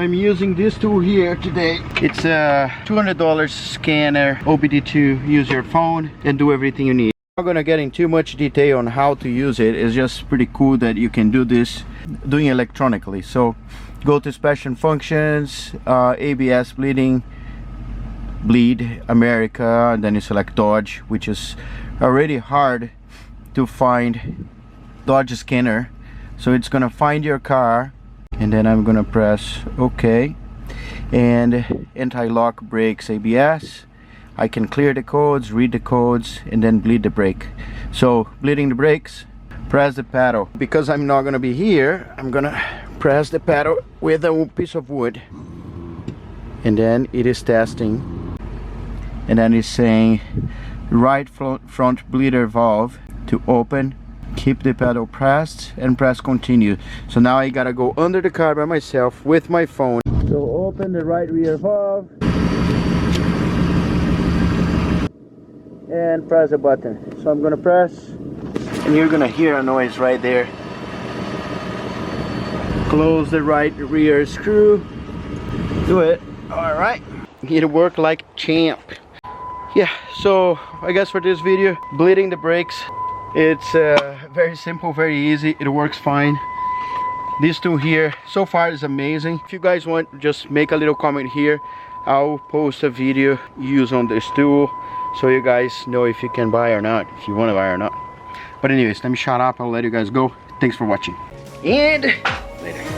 I'm using this tool here today. It's a $200 scanner, OBD2. Use your phone and do everything you need. I'm not gonna get into too much detail on how to use it. It's just pretty cool that you can do this doing electronically. So go to special functions, ABS bleed America, and then you select Dodge, which is already hard to find Dodge scanner. So it's gonna find your car, and then I'm gonna press OK, and anti-lock brakes ABS. I can clear the codes, read the codes, and then bleed the brake. So bleeding the brakes, press the pedal. Because I'm not gonna be here, I'm gonna press the pedal with a piece of wood, and then it is testing, and then it's saying right front bleeder valve to open. Keep the pedal pressed and press continue. So now I gotta go under the car by myself with my phone. So open the right rear valve and press the button. So I'm gonna press, and you're gonna hear a noise right there. Close the right rear screw. Do it. Alright. It worked like champ. Yeah, so I guess for this video, bleeding the brakes, it's very simple, very easy. It works fine. This tool here so far is amazing. If you guys want, just make a little comment here. I'll post a video use on this tool so you guys know if you can buy or not, if you want to buy or not. But anyways, let me shut up. I'll let you guys go. Thanks for watching, and later.